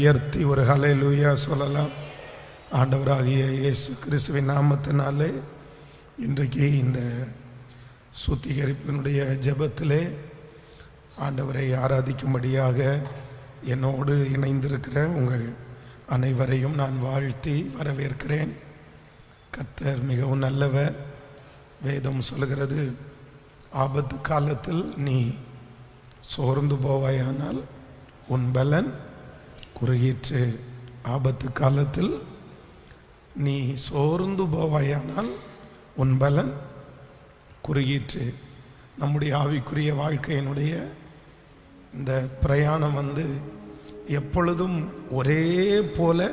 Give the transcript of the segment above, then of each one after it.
உயர்த்தி ஒரு ஹல்லேலூயா சொல்லலாம். ஆண்டவராகிய இயேசு கிறிஸ்துவின் நாமத்தினாலே இன்றைக்கு இந்த சுத்திகரிப்பினுடைய ஜெபத்திலே ஆண்டவரை ஆராதிக்கும்படியாக என்னோடு இணைந்திருக்கிற உங்கள் அனைவரையும் நான் வாழ்த்தி வரவேற்கிறேன். கர்த்தர் மிகவும் நல்லவர். வேதம் சொல்கிறது, ஆபத்து காலத்தில் நீ சோர்ந்து போவாயானால் உன் பலன் குறுகிற்று. ஆபத்து காலத்தில் நீ சோர்ந்து போவாயானால் உன் பலன் குறுகிற்று. நம்முடைய ஆவிக்குரிய வாழ்க்கையினுடைய இந்த பிரயாணம் எப்பொழுதும் ஒரே போல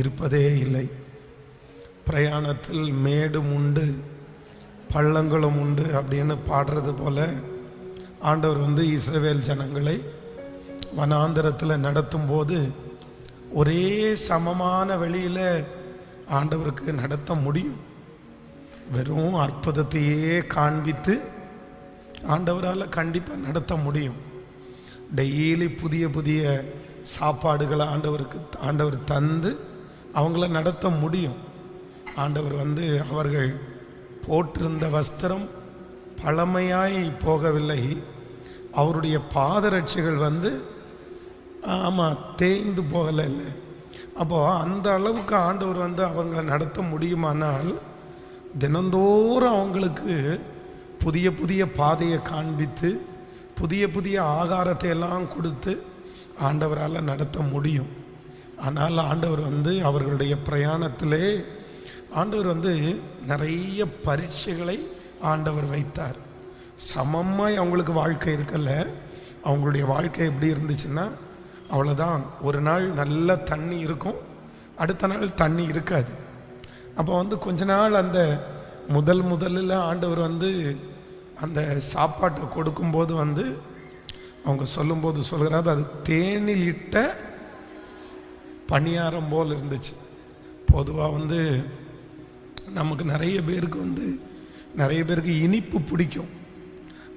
இருப்பதே இல்லை. பிரயாணத்தில் மேடும் உண்டு பள்ளங்களும் உண்டு அப்படின்னு பாடுறது போல ஆண்டவர் இஸ்ரவேல் ஜனங்களை வனாந்தரத்தில் நடத்தும் போது ஒரே சமமான வழியில் ஆண்டவருக்கு நடத்த முடியும். வெறும் அற்புதத்தையே காண்பித்து ஆண்டவரால் கண்டிப்பாக நடத்த முடியும். டெய்லி புதிய புதிய சாப்பாடுகளை ஆண்டவர் தந்து அவங்கள நடத்த முடியும். ஆண்டவர் அவர்கள் போட்டிருந்த வஸ்திரம் பழமையாய் போகவில்லை. அவருடைய பாதரட்சிகள் தேய்ந்து போகலை. இல்லை, அப்போது அந்த அளவுக்கு ஆண்டவர் அவங்கள நடத்த முடியுமானால் தினந்தோறும் அவங்களுக்கு புதிய புதிய பாதையை காண்பித்து புதிய புதிய ஆகாரத்தை எல்லாம் கொடுத்து ஆண்டவரால் நடத்த முடியும். ஆனால் ஆண்டவர் அவர்களுடைய பிரயாணத்திலே ஆண்டவர் நிறைய பரீட்சைகளை ஆண்டவர் வைத்தார். சமமாய் அவங்களுக்கு வாழ்க்கை இருக்கல. அவங்களுடைய வாழ்க்கை எப்படி இருந்துச்சுன்னா, அவ்வளோதான். ஒரு நாள் நல்ல தண்ணி இருக்கும், அடுத்த நாள் தண்ணி இருக்காது. அப்போ கொஞ்ச நாள் அந்த முதலில் ஆண்டவர் அந்த சாப்பாட்டை கொடுக்கும்போது அவங்க சொல்லும்போது சொல்கிறாரு, அது தேனில் இட்ட பணியாரம் போல் இருந்துச்சு. பொதுவாக நமக்கு நிறைய பேருக்கு இனிப்பு பிடிக்கும்.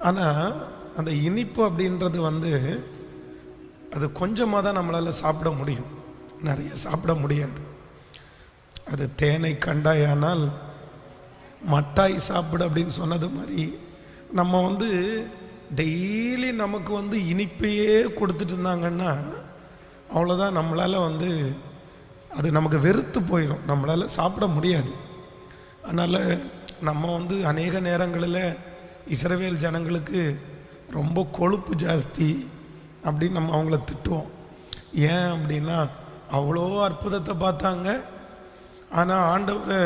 ஆனால் அந்த இனிப்பு அப்படின்றது அது கொஞ்சமாக தான் நம்மளால் சாப்பிட முடியும், நிறைய சாப்பிட முடியாது. அது தேனை கண்டாயானால் மட்டாய் சாப்பிடு அப்படின்னு சொன்னது மாதிரி நம்ம டெய்லி நமக்கு இனிப்பையே கொடுத்துட்டு இருந்தாங்கன்னா அவ்வளோதான். நம்மளால் அது நமக்கு வெறுத்து போயிடும், நம்மளால் சாப்பிட முடியாது. அதனால் நம்ம அநேக நேரங்களில் இஸ்ரவேல் ஜனங்களுக்கு ரொம்ப கொழுப்பு ஜாஸ்தி அப்படின்னு நம்ம அவங்கள திட்டுவோம். ஏன் அப்படின்னா, அவ்வளோ அற்புதத்தை பார்த்தாங்க, ஆனால் ஆண்டவரை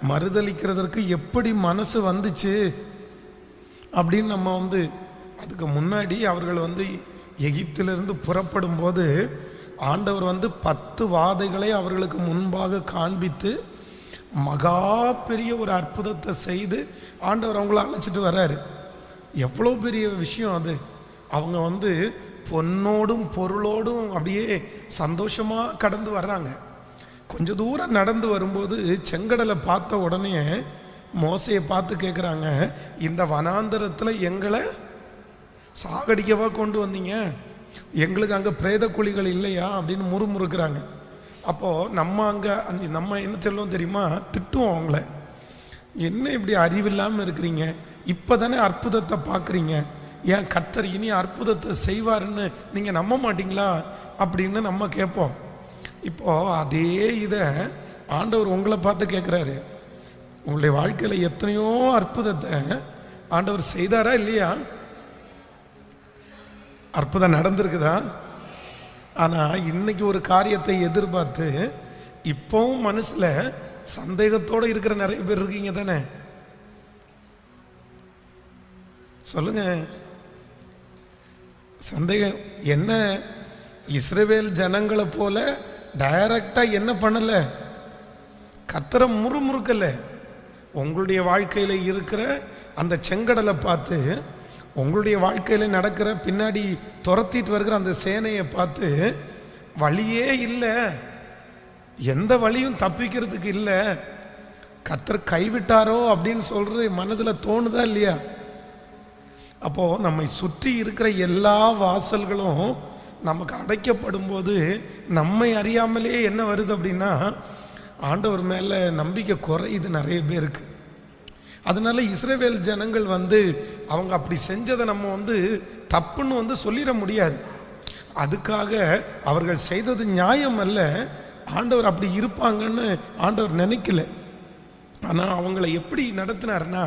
மறுதளிக்கிறதற்கு எப்படி மனசு வந்துச்சு அப்படின்னு நம்ம அதுக்கு முன்னாடி அவர்கள் எகிப்திலிருந்து புறப்படும் போது ஆண்டவர் 10 வாதைகளை அவர்களுக்கு முன்பாக காண்பித்து மகா பெரிய ஒரு அற்புதத்தை செய்து ஆண்டவர் அவங்கள அழைச்சிட்டு வர்றாரு. எவ்வளோ பெரிய விஷயம் அது! அவங்க பொன்னோடும் பொருளோடும் அப்படியே சந்தோஷமாக கடந்து வர்றாங்க. கொஞ்ச தூரம் நடந்து வரும்போது செங்கடலை பார்த்த உடனே மோசையை பார்த்து கேட்குறாங்க, இந்த வனாந்தரத்தில் எங்களை சாகடிக்கவா கொண்டு வந்தீங்க? எங்களுக்கு அங்கே பிரேத குழிகள் இல்லையா அப்படின்னு முறுமுறுக்கிறாங்க. அப்போது நம்ம என்ன சொல்லுவோம் தெரியுமா? திட்டுவோம் அவங்கள. என்ன இப்படி அறிவில்லாமல் இருக்கிறீங்க? இப்போ தானே அற்புதத்தை பார்க்குறீங்க, ஏன் கர்த்தர் இனி அற்புதத்தை செய்வாருன்னு நீங்கள் நம்ப மாட்டிங்களா அப்படின்னு நம்ம கேட்போம். இப்போது அதே இதை ஆண்டவர் உங்களை பார்த்து கேட்குறாரு. உங்களுடைய வாழ்க்கையில் எத்தனையோ அற்புதத்தை ஆண்டவர் செய்தாரா இல்லையா? அற்புதம் நடந்திருக்குதா? ஆனால் இன்னைக்கு ஒரு காரியத்தை எதிர்பார்த்து இப்போவும் மனசில் சந்தேகத்தோடு இருக்கிற நிறைய பேர் இருக்கீங்க தானே? சொல்லுங்க, சந்தேகம் என்ன? இஸ்ரவேல் ஜனங்களை போல டைரக்டாக என்ன பண்ணல? கர்த்தரை முறுமுறுக்கல. உங்களுடைய வாழ்க்கையில் இருக்கிற அந்த செங்கடலை பார்த்து, உங்களுடைய வாழ்க்கையில் நடக்கிற பின்னாடி துரத்திட்டு வருகிற அந்த சேனையை பார்த்து வழியே இல்லை, எந்த வழியும் தப்பிக்கிறதுக்கு இல்லை, கர்த்தர் கைவிட்டாரோ அப்படின்னு சொல்கிற மனதில் தோணுதா இல்லையா? அப்போது நம்மை சுற்றி இருக்கிற எல்லா வாசல்களும் நமக்கு அடைக்கப்படும் போது நம்மை அறியாமலே என்ன வருது அப்படின்னா, ஆண்டவர் மேலே நம்பிக்கை குறையுது நிறைய பேருக்கு. அதனால இஸ்ரவேல் ஜனங்கள் அவங்க அப்படி செஞ்சதை நம்ம தப்புன்னு சொல்லிட முடியாது. அதுக்காக அவர்கள் செய்தது நியாயம் அல்ல. ஆண்டவர் அப்படி இருப்பாங்கன்னு ஆண்டவர் நினைக்கல. ஆனால் அவங்களை எப்படி நடத்தினார்னா,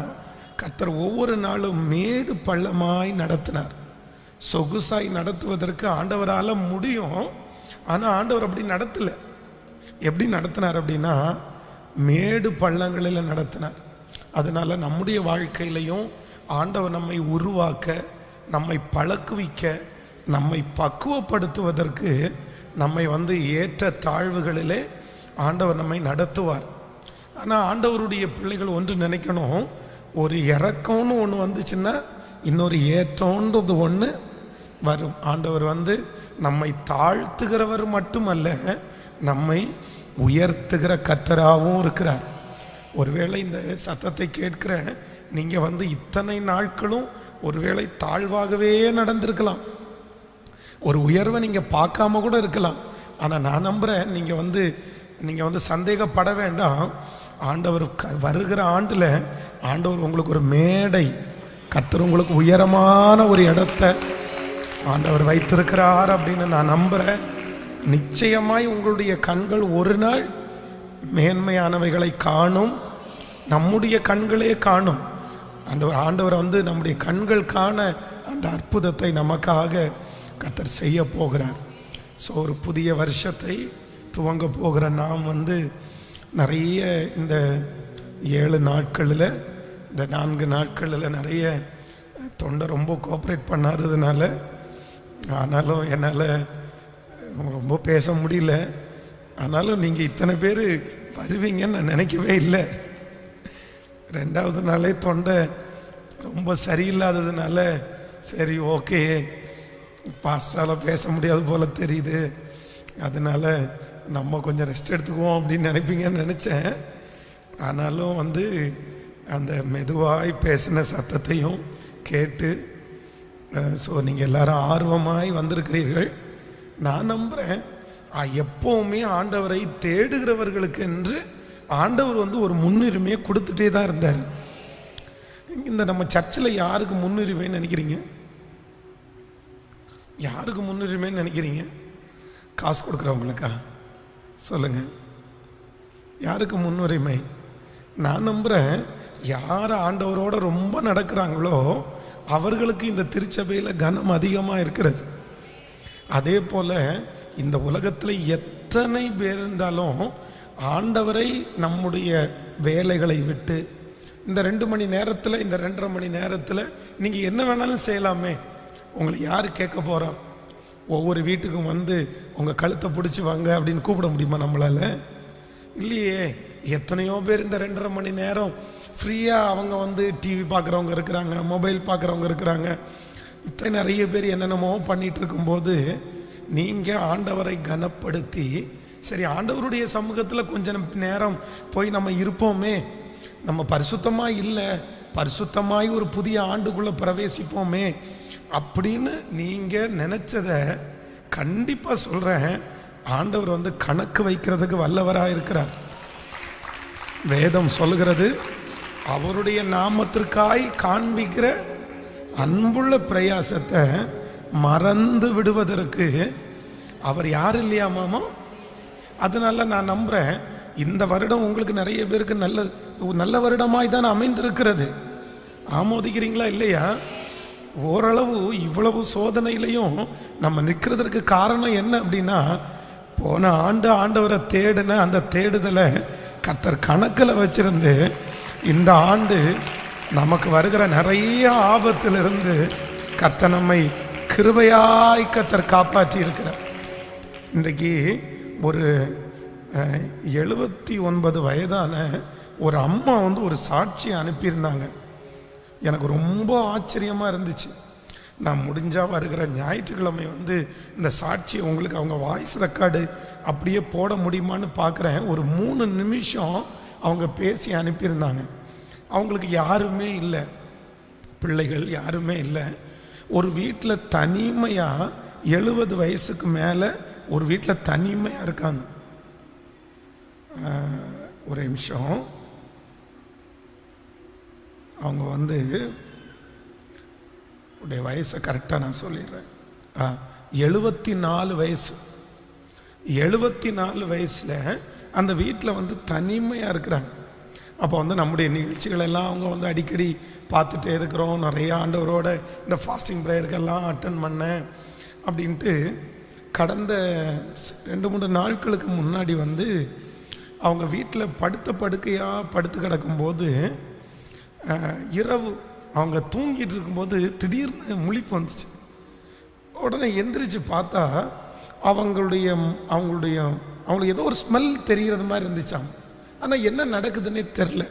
கர்த்தர் ஒவ்வொரு நாளும் மேடு பள்ளமாய் நடத்தினார். சொகுசாய் நடத்துவதற்கு ஆண்டவரால் முடியும். ஆனால் ஆண்டவர் அப்படி நடத்தலை. எப்படி நடத்தினார் அப்படின்னா, மேடு பள்ளங்களில் நடத்தினார். அதனால நம்முடைய வாழ்க்கையிலையும் ஆண்டவர் நம்மை உருவாக்க, நம்மை பழக்குவிக்க, நம்மை பக்குவப்படுத்துவதற்கு நம்மை ஏற்ற தாழ்வுகளிலே ஆண்டவர் நம்மை நடத்துவார். ஆனால் ஆண்டவருடைய பிள்ளைகள் ஒன்று நினைக்கணும், ஒரு இறக்கம்னு ஒன்று வந்துச்சுன்னா இன்னொரு ஏற்றோன்றது ஒன்று வரும். ஆண்டவர் நம்மை தாழ்த்துகிறவர் மட்டுமல்ல, நம்மை உயர்த்துகிற கர்த்தராகவும் இருக்கிறார். ஒருவேளை இந்த சத்தத்தை கேட்கிற நீங்கள் இத்தனை நாட்களும் ஒருவேளை தாழ்வாகவே நடந்திருக்கலாம். ஒரு உயர்வை நீங்கள் பார்க்காம கூட இருக்கலாம். ஆனால் நான் நம்புகிறேன், நீங்கள் சந்தேகப்பட வேண்டாம். ஆண்டவர் வருகிற ஆண்டில் ஆண்டவர் உங்களுக்கு ஒரு மேடை, கர்த்தர் உங்களுக்கு உயரமான ஒரு இடத்தை ஆண்டவர் வைத்திருக்கிறார் அப்படின்னு நான் நம்புகிறேன். நிச்சயமாய் உங்களுடைய கண்கள் ஒரு நாள் மேன்மையானவைகளை காணும். நம்முடைய கண்களே காணும். ஆண்டவர் நம்முடைய கண்கள் காண அந்த அற்புதத்தை நமக்காக கர்த்தர் செய்ய போகிறார். ஸோ ஒரு புதிய வருஷத்தை துவங்க போகிற நாம் நிறைய இந்த 7 நாட்களில், இந்த 4 நாட்களில் நிறைய தொண்டை ரொம்ப கோஆப்ரேட் பண்ணாததுனால, ஆனாலும் என்னால் ரொம்ப பேச முடியல. ஆனாலும் நீங்கள் இத்தனை பேர் வருவீங்கன்னு நான் நினைக்கவே இல்லை. 2வது நாளே தொண்டை ரொம்ப சரியில்லாததுனால, சரி ஓகே பாஸ்டரால் பேச முடியாது போல் தெரியுது, அதனால் நம்ம கொஞ்சம் ரெஸ்ட் எடுத்துக்குவோம் அப்படின்னு நினைப்பீங்கன்னு நினச்சேன். ஆனாலும் அந்த மெதுவாய் பேசின சத்தத்தையும் கேட்டு, ஸோ நீங்கள் எல்லாரும் ஆர்வமாய் வந்திருக்கிறீர்கள். நான் நம்புகிறேன், எப்போவுமே ஆண்டவரை தேடுகிறவர்களுக்கு என்று ஆண்டவர் ஒரு முன்னுரிமையை கொடுத்துட்டே தான் இருந்தார். இந்த நம்ம சர்ச்சில் யாருக்கு முன்னுரிமைன்னு நினைக்கிறீங்க? யாருக்கு முன்னுரிமைன்னு நினைக்கிறீங்க? காசு கொடுக்குறவங்களுக்கா? சொல்லுங்கள், யாருக்கு முன்னுரிமை? நான் நம்புகிறேன், யார் ஆண்டவரோட ரொம்ப நடக்கிறாங்களோ அவர்களுக்கு இந்த திருச்சபையில் கனம் அதிகமாக இருக்கிறது. அதே போல் இந்த உலகத்தில் எத்தனை பேர் இருந்தாலும் ஆண்டவரை நம்முடைய வேலைகளை விட்டு இந்த 2 மணி நேரத்தில், இந்த 2.5 மணி நேரத்தில் நீங்கள் என்ன வேணாலும் செய்யலாமே. உங்களை யார் கேட்க போகிறா? ஒவ்வொரு வீட்டுக்கும் உங்கள் கழுத்தை பிடிச்சி வாங்க அப்படின்னு கூப்பிட முடியுமா நம்மளால்? இல்லையே. எத்தனையோ பேர் இந்த 2.5 மணி நேரம் ஃப்ரீயாக அவங்க டிவி பார்க்குறவங்க இருக்கிறாங்க, மொபைல் பார்க்குறவங்க இருக்கிறாங்க. இத்தனை நிறைய பேர் என்னென்னமோ பண்ணிகிட்டு இருக்கும்போது நீங்கள் ஆண்டவரை கனப்படுத்தி, சரி ஆண்டவருடைய சமூகத்தில் கொஞ்சம் நேரம் போய் நம்ம இருப்போமே, நம்ம பரிசுத்தமாக இல்லை, பரிசுத்தமாய் ஒரு புதிய ஆண்டுக்குள்ளே பிரவேசிப்போமே அப்படின்னு நீங்கள் நினச்சதை கண்டிப்பாக சொல்கிறேன், ஆண்டவர் கணக்கு வைக்கிறதுக்கு வல்லவராக இருக்கிறார். வேதம் சொல்லுகிறது, அவருடைய நாமத்திற்காய் காண்பிக்கிற அன்புள்ள பிரயாசத்தை மறந்து விடுவதற்கு அவர் யார் இல்லையாமாமோ. அதனால நான் நம்புகிறேன், இந்த வருடம் உங்களுக்கு நிறைய பேருக்கு நல்ல வருடமாய் தான் அமைந்திருக்கிறது. ஆமோதிக்கிறீங்களா இல்லையா? ஓரளவு இவ்வளவு சோதனையிலையும் நம்ம நிற்கிறதுக்கு காரணம் என்ன அப்படின்னா, போன ஆண்டு ஆண்டவரை தேடின அந்த தேடுதலை கர்த்தர் கணக்கில் வச்சிருந்து இந்த ஆண்டு நமக்கு வருகிற நிறைய ஆபத்திலிருந்து கர்த்தர் நம்மை கிருபையாய் கர்த்தர் காப்பாற்றி இருக்கிறார். இன்றைக்கு ஒரு 79 வயதான ஒரு அம்மா ஒரு சாட்சியை அனுப்பியிருந்தாங்க. எனக்கு ரொம்ப ஆச்சரியமாக இருந்துச்சு. நான் முடிஞ்சால் வருகிற ஞாயிற்றுக்கிழமை இந்த சாட்சியை உங்களுக்கு அவங்க வாய்ஸ் ரெக்கார்டு அப்படியே போட முடியுமான்னு பார்க்குறேன். ஒரு 3 நிமிஷம் அவங்க பேசி அனுப்பியிருந்தாங்க. அவங்களுக்கு யாருமே இல்லை, பிள்ளைகள் யாருமே இல்லை. ஒரு வீட்டில் தனிமையாக 70 வயசுக்கு மேலே ஒரு வீட்டில் தனிமையாக இருக்காங்க. ஒரு நிமிஷம். அவங்க உடைய வயசை கரெக்டாக நான் சொல்லிடுறேன். 74 வயசு. 74 வயசில் அந்த வீட்டில் தனிமையாக இருக்கிறாங்க. அப்போ நம்முடைய நிகழ்ச்சிகள் எல்லாம் அவங்க அடிக்கடி பார்த்துட்டே இருக்கிறோம். நிறைய ஆண்டவரோட இந்த ஃபாஸ்டிங் ப்ரேயர்கள்லாம் அட்டன் பண்ணேன் அப்படின்ட்டு கடந்த 2-3 நாட்களுக்கு முன்னாடி அவங்க வீட்டில் படுக்கையாக படுத்து கிடக்கும்போது இரவு அவங்க தூங்கிட்டு இருக்கும்போது திடீர்னு முழிப்பு வந்துச்சு. உடனே எந்திரிச்சு பார்த்தா அவங்களுக்கு ஏதோ ஒரு ஸ்மெல் தெரிகிறது மாதிரி இருந்துச்சாம். ஆனால் என்ன நடக்குதுன்னே தெரில.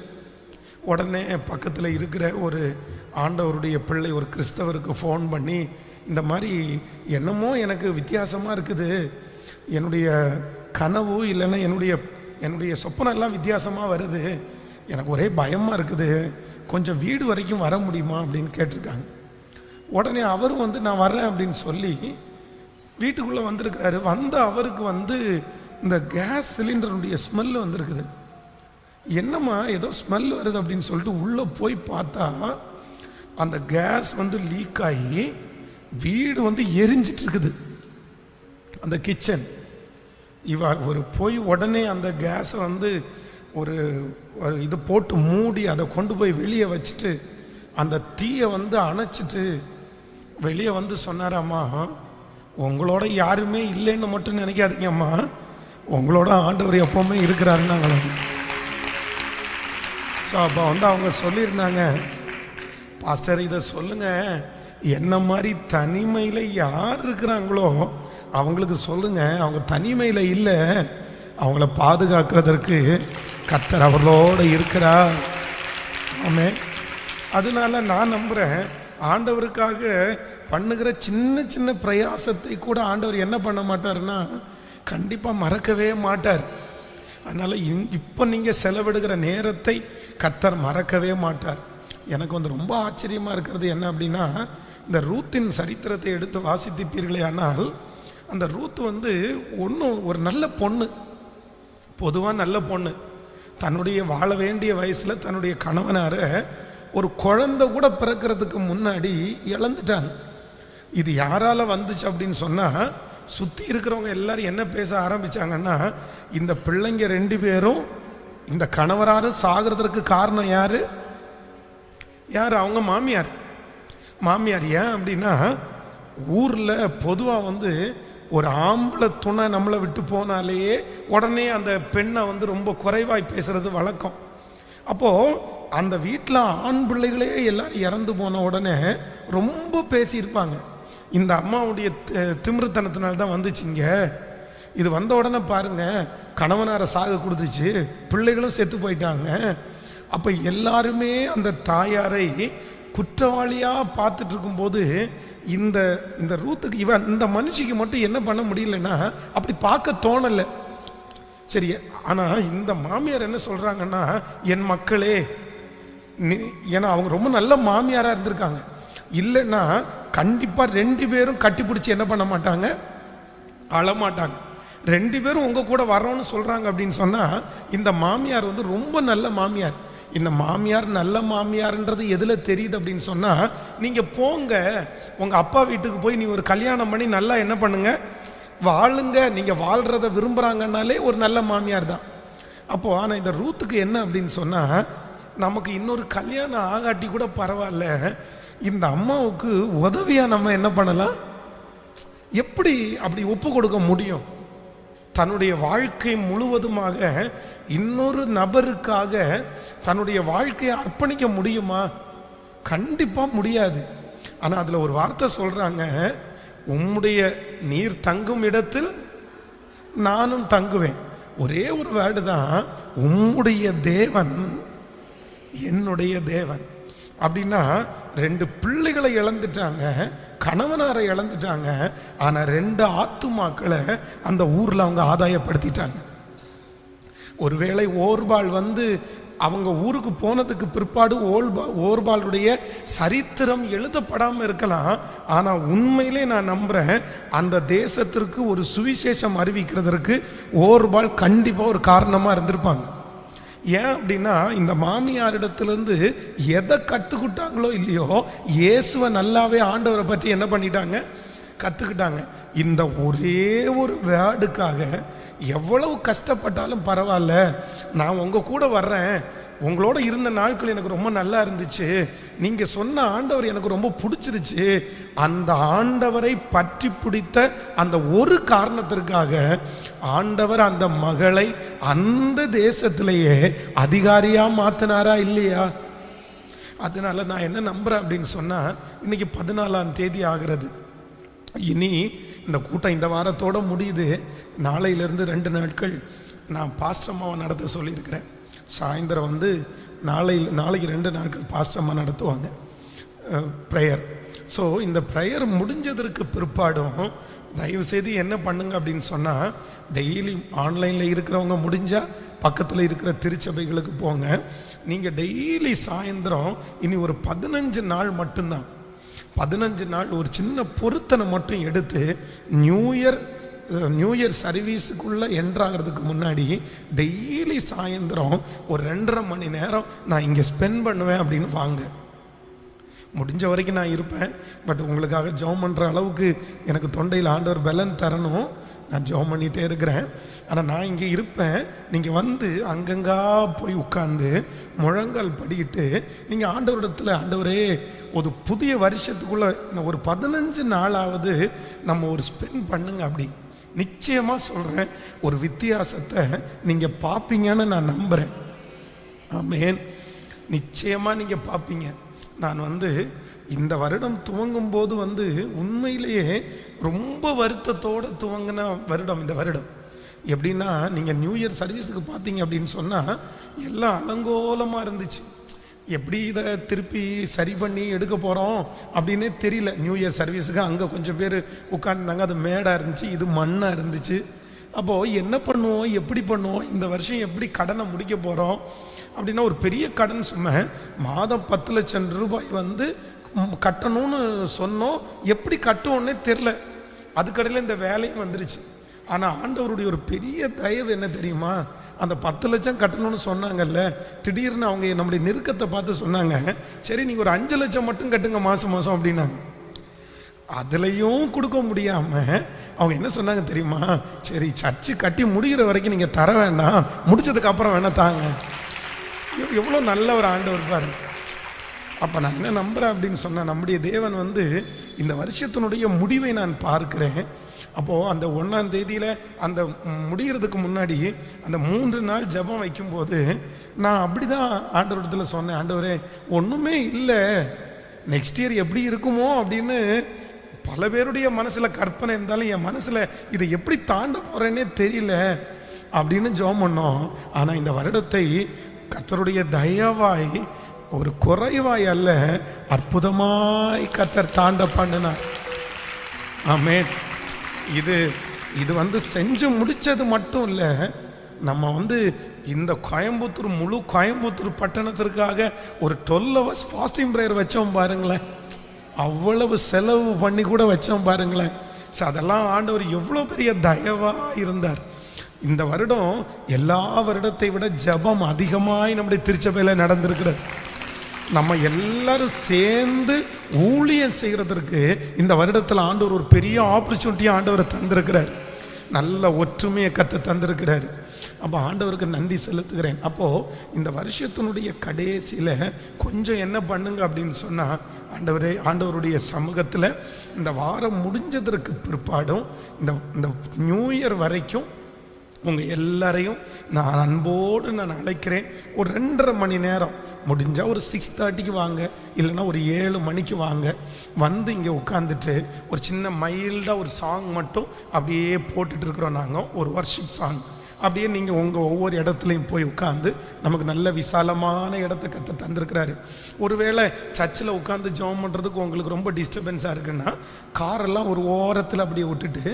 உடனே பக்கத்தில் இருக்கிற ஒரு ஆண்டவருடைய பிள்ளை, ஒரு கிறிஸ்தவருக்கு ஃபோன் பண்ணி, இந்த மாதிரி என்னமோ எனக்கு வித்தியாசமாக இருக்குது, என்னுடைய கனவு இல்லைன்னா என்னுடைய சொப்பனம் எல்லாம் வித்தியாசமாக வருது, எனக்கு ஒரே பயமாக இருக்குது, கொஞ்சம் வீடு வரைக்கும் வர முடியுமா அப்படின்னு கேட்டிருக்காங்க. உடனே அவரும் நான் வரேன் அப்படின்னு சொல்லி வீட்டுக்குள்ளே வந்திருக்கிறாரு. அவருக்கு இந்த கேஸ் சிலிண்டருடைய ஸ்மெல்லு வந்திருக்குது. என்னம்மா ஏதோ ஸ்மெல் வருது அப்படின்னு சொல்லிட்டு உள்ளே போய் பார்த்தா அந்த கேஸ் லீக் ஆகி வீடு எரிஞ்சிட்டு இருக்குது. அந்த கிச்சன் போய் உடனே அந்த கேஸை ஒரு இது போட்டு மூடி அதை கொண்டு போய் வெளியே வச்சுட்டு அந்த தீயை அணைச்சிட்டு வெளியே சொன்னாராம்மா, உங்களோட யாருமே இல்லைன்னு மட்டும் நினைக்காதீங்கம்மா, உங்களோட ஆண்டவர் எப்பவுமே இருக்கிறாருன்னாங்க. ஸோ அப்போ அவங்க சொல்லியிருந்தாங்க, பாஸ்டர் இதை சொல்லுங்க, என்ன மாதிரி தனிமையில் யார் இருக்கிறாங்களோ அவங்களுக்கு சொல்லுங்க, அவங்க தனிமையில் இல்லை, அவங்கள பாதுகாக்கிறதற்கு கர்த்தர் அவர்களோடு இருக்கிறார். ஆமே. அதனால நான் நம்புகிறேன், ஆண்டவருக்காக பண்ணுகிற சின்ன சின்ன பிரயாசத்தை கூட ஆண்டவர் என்ன பண்ண மாட்டார்னா கண்டிப்பாக மறக்கவே மாட்டார். அதனால் இப்போ நீங்கள் செலவிடுகிற நேரத்தை கர்த்தர் மறக்கவே மாட்டார். எனக்கு ரொம்ப ஆச்சரியமாக இருக்கிறது என்ன அப்படின்னா, இந்த ரூத்தின் சரித்திரத்தை எடுத்து வாசித்திருப்பீர்களே ஆனால், அந்த ரூத் ஒரு நல்ல பொண்ணு, பொதுவாக நல்ல பொண்ணு, தன்னுடைய வாழ வேண்டிய வயசில் தன்னுடைய கணவனாரை ஒரு குழந்தை கூட பிறக்கிறதுக்கு முன்னாடி இழந்துட்டாங்க. இது யாரால வந்துச்சு அப்படின்னு சொன்னால், சுற்றி இருக்கிறவங்க எல்லாரும் என்ன பேச ஆரம்பித்தாங்கன்னா, இந்த பிள்ளைங்க 2 பேரும் இந்த கணவராரும் சாகிறதுக்கு காரணம் யார்? அவங்க மாமியார். ஏன் அப்படின்னா, ஊரில் பொதுவாக ஒரு ஆம்பளை துணை நம்மளை விட்டு போனாலேயே உடனே அந்த பெண்ணை ரொம்ப குறைவாய் பேசுறது வழக்கம். அப்போது அந்த வீட்டில் ஆண் பிள்ளைகளே எல்லாரும் இறந்து போன உடனே ரொம்ப பேசியிருப்பாங்க. இந்த அம்மாவுடைய திமிருத்தனத்தினால்தான் வந்துச்சுங்க. இது வந்த உடனே பாருங்க, கணவனாரை சாக கொடுத்துச்சு, பிள்ளைகளும் செத்து போயிட்டாங்க. அப்போ எல்லாருமே அந்த தாயாரை குற்றவாளியாக பார்த்துட்டு இருக்கும்போது இந்த ரூத்துக்கு இந்த மனுஷிக்கு மட்டும் என்ன பண்ண முடியலன்னா அப்படி பார்க்க தோணலை. சரி, ஆனால் இந்த மாமியார் என்ன சொல்கிறாங்கன்னா, என் மக்களே, ஏன்னா அவங்க ரொம்ப நல்ல மாமியாராக இருந்திருக்காங்க, இல்லைன்னா கண்டிப்பாக 2 பேரும் கட்டி பிடிச்சி என்ன பண்ண மாட்டாங்க, அழமாட்டாங்க. 2 பேரும் உங்கள் கூட வரோன்னு சொல்கிறாங்க அப்படின்னு சொன்னால், இந்த மாமியார் ரொம்ப நல்ல மாமியார். இந்த மாமியார் நல்ல மாமியார்ன்றது எதில் தெரியுது அப்படின்னு சொன்னால், நீங்கள் போங்க உங்கள் அப்பா வீட்டுக்கு போய் நீ ஒரு கல்யாணம் பண்ணி நல்லா என்ன பண்ணுங்க, வாழுங்க. நீங்கள் வாழ்கிறத விரும்புகிறாங்கன்னாலே ஒரு நல்ல மாமியார் தான். அப்போது ஆனால் இந்த ரூத்துக்கு என்ன அப்படின்னு சொன்னால், நமக்கு இன்னொரு கல்யாணம் ஆகாட்டி கூட பரவாயில்ல, இந்த அம்மாவுக்கு உதவியாக நம்ம என்ன பண்ணலாம், எப்படி அப்படி ஒப்பு கொடுக்க முடியும்? தன்னுடைய வாழ்க்கை முழுவதுமாக இன்னொரு நபருக்காக தன்னுடைய வாழ்க்கையை அர்ப்பணிக்க முடியுமா? கண்டிப்பாக முடியாது. ஆனால் அதில் ஒரு வார்த்தை சொல்கிறாங்க, உம்முடைய நீர் தங்கும் இடத்தில் நானும் தங்குவேன். ஒரே ஒரு வேர்டு தான், உம்முடைய தேவன் என்னுடைய தேவன். அப்படின்னா 2 பிள்ளைகளை இழந்துட்டாங்க, கணவனாரை இழந்துட்டாங்க, ஆனால் 2 ஆத்துமாக்களை அந்த ஊரில் அவங்க ஆதாயப்படுத்திட்டாங்க. ஒருவேளை ஓர்பாள் அவங்க ஊருக்கு போனதுக்கு பிற்பாடு ஓர்பாலுடைய சரித்திரம் எழுதப்படாமல் இருக்கலாம். ஆனால் உண்மையிலே நான் நம்புகிறேன், அந்த தேசத்திற்கு ஒரு சுவிசேஷம் அறிவிக்கிறதுக்கு ஓர்பால் கண்டிப்பாக ஒரு காரணமாக இருந்திருப்பாங்க. ஏன் அப்படின்னா, இந்த மாமியாரிடத்திலிருந்து எதை கற்றுக்கிட்டாங்களோ இல்லையோ, இயேசுவை நல்லாவே ஆண்டவரை பற்றி என்ன பண்ணிட்டாங்க, கற்றுக்கிட்டாங்க. இந்த ஒரே ஒரு வேர்டுக்காக எவ்வளவு கஷ்டப்பட்டாலும் பரவாயில்ல, நான் உங்கள் கூட வர்றேன், உங்களோட இருந்த நாட்கள் எனக்கு ரொம்ப நல்லா இருந்துச்சு, நீங்கள் சொன்ன ஆண்டவர் எனக்கு ரொம்ப பிடிச்சிருச்சு, அந்த ஆண்டவரை பற்றி பிடித்த அந்த ஒரு காரணத்திற்காக ஆண்டவர் அந்த மகளை அந்த தேசத்திலேயே அதிகாரியாக மாற்றினாரா இல்லையா? அதனால நான் என்ன நம்புகிறேன் அப்படின்னு சொன்னால், இன்னைக்கு 14ஆம் தேதி ஆகிறது. இனி இந்த கூட்டம் இந்த வாரத்தோடு முடியுது. நாளையிலேருந்து 2 நாட்கள் நான் பாஸ்டம்மாவை நடத்த சொல்லியிருக்கிறேன். சாயந்தரம் வந்து நாளைக்கு 2 நாட்கள் பாஸ்டம்மா நடத்துவாங்க ப்ரேயர். ஸோ இந்த ப்ரேயர் முடிஞ்சதற்கு பிற்பாடும் தயவுசெய்து என்ன பண்ணுங்க அப்படின்னு சொன்னால், டெய்லி ஆன்லைனில் இருக்கிறவங்க முடிஞ்சால் பக்கத்தில் இருக்கிற திருச்சபைகளுக்கு போங்க. நீங்கள் டெய்லி சாயந்தரம் இனி ஒரு 15 நாள் மட்டும்தான், 15 நாள் ஒரு சின்ன பொருத்தனை மட்டும் எடுத்து நியூ இயர் சர்வீஸுக்குள்ளே என்ட்ராகிறதுக்கு முன்னாடி டெய்லி சாயந்தரம் ஒரு 2.5 மணி நேரம் நான் இங்கே ஸ்பெண்ட் பண்ணுவேன் அப்படின்னு வாங்க. முடிஞ்ச வரைக்கும் நான் இருப்பேன். பட் உங்களுக்காக ஜெபம் பண்ணுற அளவுக்கு எனக்கு தொண்டையில் ஆண்டவர் பலன் தரணும். நான் ஜெபம் பண்ணிகிட்டே இருக்கிறேன். ஆனால் நான் இங்கே இருப்பேன். நீங்கள் வந்து அங்கங்கா போய் உட்காந்து முழங்கால் படிக்கிட்டு நீங்கள் ஆண்டவரிடத்தில், ஆண்டவரே ஒரு புதிய வருஷத்துக்குள்ளே ஒரு 15 நாளாவது நம்ம ஒரு ஸ்பெண்ட் பண்ணுங்க. அப்படி நிச்சயமாக சொல்கிறேன், ஒரு வித்தியாசத்தை நீங்கள் பார்ப்பீங்கன்னு நான் நம்புகிறேன். ஆமென். நிச்சயமாக நீங்கள் பார்ப்பீங்க. நான் வந்து இந்த வருடம் துவங்கும் போது வந்து உண்மையிலேயே ரொம்ப வருத்தத்தோடு துவங்கின வருடம் இந்த வருடம். எப்படின்னா, நீங்கள் நியூ இயர் சர்வீஸுக்கு பார்த்தீங்க அப்படின்னு சொன்னால் எல்லாம் அலங்கோலமாக இருந்துச்சு. எப்படி இதை திருப்பி சரி பண்ணி எடுக்க போகிறோம் அப்படின்னே தெரியல. நியூ இயர் சர்வீஸுக்கு அங்கே கொஞ்சம் பேர் உட்காந்துருந்தாங்க, அது மேடாக இருந்துச்சு, இது மண்ணாக இருந்துச்சு. அப்போது என்ன பண்ணுவோம், எப்படி பண்ணுவோம், இந்த வருஷம் எப்படி கடனை முடிக்க போகிறோம் அப்படின்னா, ஒரு பெரிய கடன் சும்மா மாதம் 10 லட்சம் ரூபாய் வந்து கட்டணும்னு சொன்னோம். எப்படி கட்டுவோன்னே தெரில. அதுக்கடையில் இந்த வேலையும் வந்துருச்சு. ஆனால் ஆண்டவருடைய ஒரு பெரிய தயவு என்ன தெரியுமா, அந்த 10 லட்சம் கட்டணும்னு சொன்னாங்கல்ல, திடீர்னு அவங்க நம்முடைய நெருக்கத்தை பார்த்து சொன்னாங்க, சரி நீங்கள் ஒரு 5 லட்சம் மட்டும் கட்டுங்க மாதம் மாதம் அப்படின்னாங்க. அதுலேயும் கொடுக்க முடியாமல் அவங்க என்ன சொன்னாங்க தெரியுமா, சரி சர்ச்சு கட்டி முடிகிற வரைக்கும் நீங்கள் தர வேண்டாம், முடிச்சதுக்கு அப்புறம் வேணா தாங்க. எவ்வளோ நல்ல ஒரு ஆண்டவர் பாருங்க. அப்போ நான் என்ன நம்புகிறேன் அப்படின்னு சொன்னால், நம்முடைய தேவன் வந்து இந்த வருஷத்தினுடைய முடிவை நான் பார்க்கிறேன். அப்போது அந்த 1ஆம் தேதியில் அந்த முடிகிறதுக்கு முன்னாடி அந்த 3 நாள் ஜெபம் வைக்கும்போது நான் அப்படி தான் ஆண்டவரிடத்தில் சொன்னேன், ஆண்டவரே ஒன்றுமே இல்லை, நெக்ஸ்ட் இயர் எப்படி இருக்குமோ அப்படின்னு பல பேருடைய மனசில் கற்பனை இருந்தாலும் என் மனசில் இதை எப்படி தாண்ட போகிறேன்னே தெரியல அப்படின்னு ஜெபம் பண்ணோம். ஆனால் இந்த வருடத்தை கர்த்தருடைய தயவாய், ஒரு குறைவாய் அல்ல, அற்புதமாய் கர்த்தர் தாண்ட பண்ணினார். ஆமென். இது வந்து செஞ்சு முடிச்சது மட்டும் இல்லை, நம்ம வந்து இந்த முழு கோயம்புத்தூர் பட்டணத்திற்காக ஒரு 12 hours ஃபாஸ்டிங் ப்ரேயர் வச்சோம் பாருங்களேன். அவ்வளவு செலவு பண்ணி கூட வச்சோம் பாருங்களேன். ஸோ அதெல்லாம் ஆண்டவர் எவ்வளோ பெரிய தயவாக இருந்தார். இந்த வருடம் எல்லா வருடத்தை விட ஜெபம் அதிகமாய் நம்முடைய திருச்சபையில் நடந்திருக்கிறது. நம்ம எல்லாரும் சேர்ந்து ஊழியம் செய்கிறதற்கு இந்த வருடத்தில் ஆண்டவர் ஒரு பெரிய ஆப்பர்ச்சுனிட்டியை ஆண்டவர் தந்திருக்கிறார். நல்ல ஒற்றுமையை கற்று தந்திருக்கிறார். அப்போ ஆண்டவருக்கு நன்றி செலுத்துகிறேன். அப்போது இந்த வருஷத்தினுடைய கடைசியில் கொஞ்சம் என்ன பண்ணுங்க அப்படின்னு சொன்னால், ஆண்டவருடைய சமூகத்தில் இந்த வாரம் முடிஞ்சதற்கு பிற்பாடும் இந்த நியூ இயர் வரைக்கும் உங்கள் எல்லாரையும் நான் அன்போடு நான் அழைக்கிறேன். ஒரு 2.5 மணி நேரம் முடிஞ்சால் ஒரு 6:30க்கு வாங்க, இல்லைன்னா ஒரு 7 மணிக்கு வாங்க. வந்து இங்கே உட்காந்துட்டு ஒரு சின்ன மைல்டாக ஒரு சாங் மட்டும் அப்படியே போட்டுட்ருக்குறோம். நாங்கள் ஒரு வர்ஷிப் சாங் அப்படியே நீங்கள் உங்கள் ஒவ்வொரு இடத்துலையும் போய் உட்காந்து, நமக்கு நல்ல விசாலமான இடத்த கத்த தந்திருக்கிறாரு. ஒருவேளை சர்ச்சில் உட்காந்து ஜெபம் பண்ணுறதுக்கு உங்களுக்கு ரொம்ப டிஸ்டர்பன்ஸாக இருக்குன்னா, காரெல்லாம் ஒரு ஓரத்தில் அப்படியே விட்டுட்டு,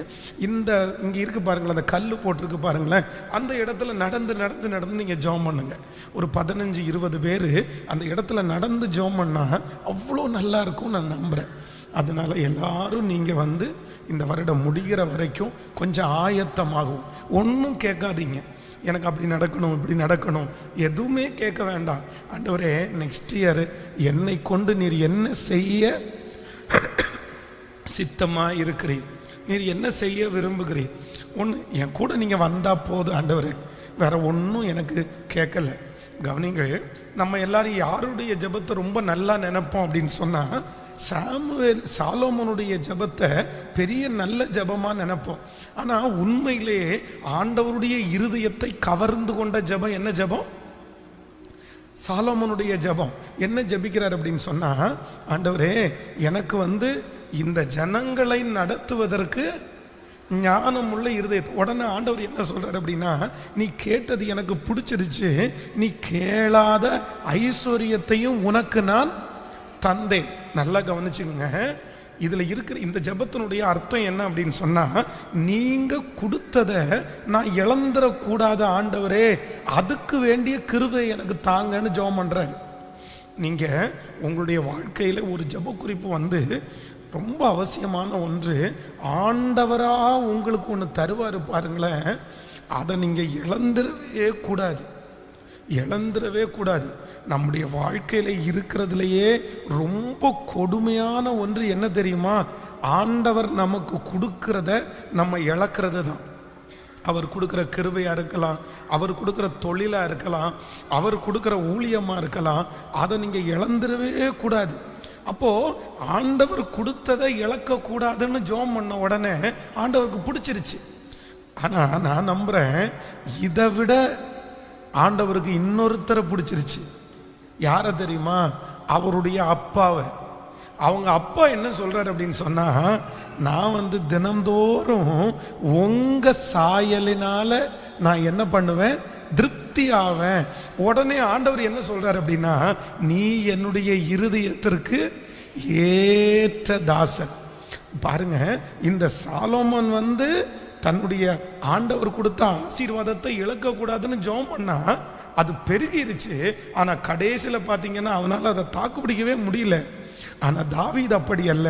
இங்கே இருக்கு பாருங்களேன், அந்த கல் போட்டிருக்கு பாருங்களேன், அந்த இடத்துல நடந்து நடந்து நடந்து நீங்கள் ஜெபம் பண்ணுங்க. ஒரு 15-20 பேர் அந்த இடத்துல நடந்து ஜெபம் பண்ணால் அவ்வளோ நல்லா இருக்கும் நான் நம்புகிறேன். அதனால எல்லாரும் நீங்கள் வந்து இந்த வருடம் முடிகிற வரைக்கும் கொஞ்சம் ஆயத்தமாகும். ஒன்றும் கேட்காதீங்க, எனக்கு அப்படி நடக்கணும் இப்படி நடக்கணும், எதுவுமே கேட்க வேண்டாம். ஆண்டவரே, நெக்ஸ்ட் இயர் என்னை கொண்டு நீர் என்ன செய்ய சித்தமாக இருக்கிறீர், நீர் என்ன செய்ய விரும்புகிறீர், ஒன்று என் கூட நீங்கள் வந்தால் போதும் ஆண்டவரே, வேற ஒன்றும் எனக்கு கேட்கல. கவனிங்கள், நம்ம எல்லாரும் யாருடைய ஜெபத்தை ரொம்ப நல்லா நினைப்போம் அப்படின்னு சொன்னால், சாலோமோனுடைய ஜெபத்தை பெரிய நல்ல ஜெபமாக நினைப்போம். ஆனால் உண்மையிலேயே ஆண்டவருடைய இருதயத்தை கவர்ந்து கொண்ட ஜெபம் என்ன ஜெபம்? சாலோமோனுடைய ஜெபம். என்ன ஜெபிக்கிறார் அப்படின்னு சொன்னால், ஆண்டவரே, எனக்கு வந்து இந்த ஜனங்களை நடத்துவதற்கு ஞானம் உள்ள இருதயத்தை. உடனே ஆண்டவர் என்ன சொல்றாரு அப்படின்னா, நீ கேட்டது எனக்கு பிடிச்சிருச்சு, நீ கேளாத ஐஸ்வர்யத்தையும் உனக்கு நான் தந்தேன். நல்லா கவனிச்சுங்க, இதுல இருக்கிற இந்த ஜெபத்தினுடைய அர்த்தம் என்ன அப்படின்னு சொன்னா, நீங்க கொடுத்ததை நான் இழந்துடக்கூடாத ஆண்டவரே, அதுக்கு வேண்டிய கிருபை எனக்கு தாங்கன்னு ஜெபம் பண்றாரு. நீங்க உங்களுடைய வாழ்க்கையில ஒரு ஜெப குறிப்பு வந்து ரொம்ப அவசியமான ஒன்று. ஆண்டவரா உங்களுக்கு ஒன்று தருவார் பாருங்களேன், அதை நீங்கள் இழந்துடவே கூடாது, இழந்துடவே கூடாது. நம்முடைய வாழ்க்கையில் இருக்கிறதுலையே ரொம்ப கொடுமையான ஒன்று என்ன தெரியுமா? ஆண்டவர் நமக்கு கொடுக்கிறத நம்ம இழக்கிறது தான். அவர் கொடுக்குற கிருபையாக இருக்கலாம், அவர் கொடுக்குற தொழிலாக இருக்கலாம், அவர் கொடுக்குற ஊழியமாக இருக்கலாம், அதை நீங்கள் இழந்துடவே கூடாது. அப்போது ஆண்டவர் கொடுத்ததை இழக்கக்கூடாதுன்னு ஜெபம் பண்ண உடனே ஆண்டவருக்கு பிடிச்சிருச்சு. ஆனால் நான் நம்புகிறேன், இதை விட ஆண்டவருக்கு இன்னொருத்தரை பிடிச்சிருச்சு. யாரை தெரியுமா? அவருடைய அப்பாவை. அவங்க அப்பா என்ன சொல்கிறார் அப்படின்னு சொன்னால், நான் வந்து தினந்தோறும் உங்கள் சாயலினால நான் என்ன பண்ணுவேன்? திருப்தி ஆவேன். உடனே ஆண்டவர் என்ன சொல்றார் அப்படின்னா, நீ என்னுடைய இருதயத்திற்கு ஏற்ற தாசன். பாருங்க, இந்த சாலோமோன் வந்து தன்னுடைய ஆண்டவர் கொடுத்த ஆசீர்வாதத்தை இழக்கக்கூடாதுன்னு ஜெபம் பண்ணா, அது பெருகிருச்சு. ஆனால் கடைசியில் பார்த்தீங்கன்னா அவனால் அதை தாக்குப்பிடிக்கவே முடியல. ஆனால் தாவீது அப்படி அல்ல,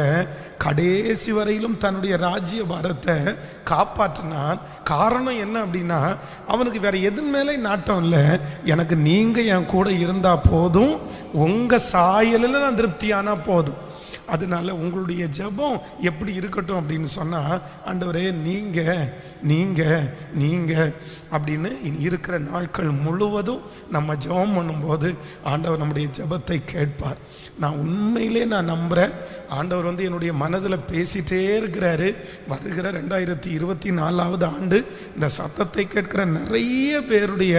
கடைசி வரையிலும் தன்னுடைய ராஜ்ய பாரத்தை காப்பாற்றினான். காரணம் என்ன அப்படின்னா, அவனுக்கு வேற எதன் மேலே நாட்டம் இல்லை, எனக்கு நீங்கள் என் கூட இருந்தால் போதும், உங்கள் சாயலில் நான் திருப்தியானா போதும். அதனால உங்களுடைய ஜெபம் எப்படி இருக்கட்டும் அப்படின்னு சொன்னால், ஆண்டவரே நீங்கள் அப்படின்னு இருக்கிற நாட்கள் முழுவதும் நம்ம ஜெபம் பண்ணும்போது ஆண்டவர் நம்முடைய ஜெபத்தை கேட்பார். நான் உண்மையிலே நான் நம்புகிறேன், ஆண்டவர் வந்து என்னுடைய மனதில் பேசிகிட்டே இருக்கிறாரு. வருகிற 2024 ஆண்டு இந்த சத்தத்தை கேட்கிற நிறைய பேருடைய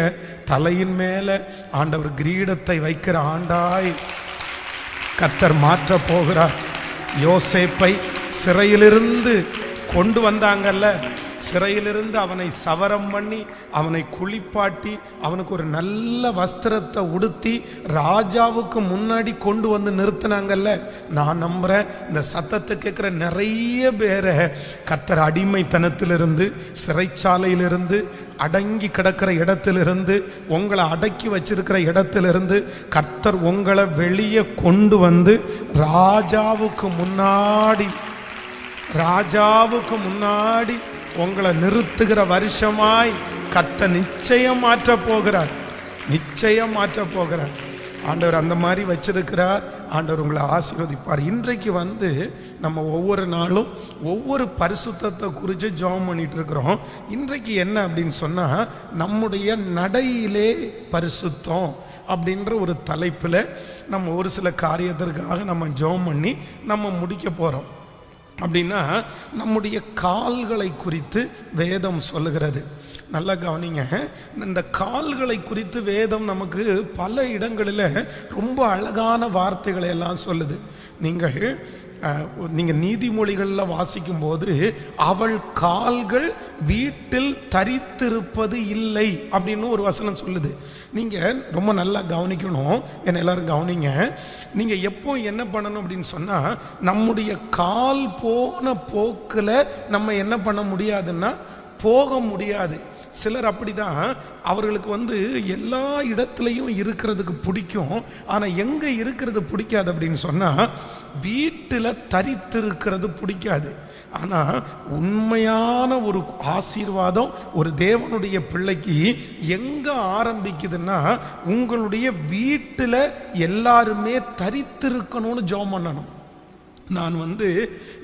தலையின் மேலே ஆண்டவர் கிரீடத்தை வைக்கிற ஆண்டாய் கர்த்தர் மாற்ற போகிறார். யோசேப்பை சிறையிலிருந்து கொண்டு வந்தாங்கல்ல, சிறையிலிருந்து அவனை சவரம் பண்ணி, அவனை குளிப்பாட்டி, அவனுக்கு ஒரு நல்ல வஸ்திரத்தை உடுத்தி ராஜாவுக்கு முன்னாடி கொண்டு வந்து நிறுத்தினாங்கல்ல. நான் நம்புகிறேன், இந்த சத்தத்தை கேட்குற நிறைய பேரை கர்த்தர் அடிமைத்தனத்திலிருந்து, சிறைச்சாலையிலிருந்து, அடங்கி கிடக்கிற இடத்திலிருந்து, உங்களை அடக்கி வச்சிருக்கிற இடத்திலிருந்து கர்த்தர் உங்களை வெளியே கொண்டு வந்து ராஜாவுக்கு முன்னாடி உங்களை நிறுத்துகிற வருஷமாய் கர்த்தர் நிச்சயம் மாற்ற போகிறார். ஆண்டவர் அந்த மாதிரி வச்சிருக்கிறார். ஆண்டவர் உங்களை ஆசீர்வதிப்பார். இன்றைக்கு வந்து நம்ம ஒவ்வொரு நாளும் ஒவ்வொரு பரிசுத்தத்தை குறித்து ஜெபம் பண்ணிட்டு இருக்கிறோம். இன்றைக்கு என்ன அப்படின்னு சொன்னால், நம்முடைய நடையிலே பரிசுத்தம் அப்படின்ற ஒரு தலைப்பில் நம்ம ஒரு சில காரியத்திற்காக நம்ம ஜெபம் பண்ணி நம்ம முடிக்க போகிறோம். அப்படின்னா நம்முடைய கால்களை குறித்து வேதம் சொல்லுகிறது. நல்லா கவனிங்க, இந்த கால்களை குறித்து வேதம் நமக்கு பல இடங்களில் ரொம்ப அழகான வார்த்தைகளை எல்லாம் சொல்லுது. நீங்கள் நீங்கள் நீதிமொழிகளில் வாசிக்கும் போது அவள் கால்கள் வீட்டில் தரித்திருப்பது இல்லை அப்படின்னு ஒரு வசனம் சொல்லுது. நீங்கள் ரொம்ப நல்லா கவனிக்கணும், என்ன எல்லாரும் கவனிங்க. நீங்கள் எப்போ என்ன பண்ணணும் அப்படின்னு சொன்னால், நம்முடைய கால் போன போக்கில் நம்ம என்ன பண்ண முடியாதுன்னா போக முடியாது. சிலர் அப்படிதான், அவர்களுக்கு எல்லா இடத்துலையும் இருக்கிறதுக்கு பிடிக்கும், ஆனால் எங்கே இருக்கிறது பிடிக்காது அப்படின்னு சொன்னால் வீட்டில் தரித்திருக்கிறது பிடிக்காது. ஆனால் உண்மையான ஒரு ஆசீர்வாதம் ஒரு தேவனுடைய பிள்ளைக்கு எங்கே ஆரம்பிக்குதுன்னா, உங்களுடைய வீட்டில் எல்லாருமே தரித்திருக்கணும்னு ஜெபம் பண்ணணும். நான்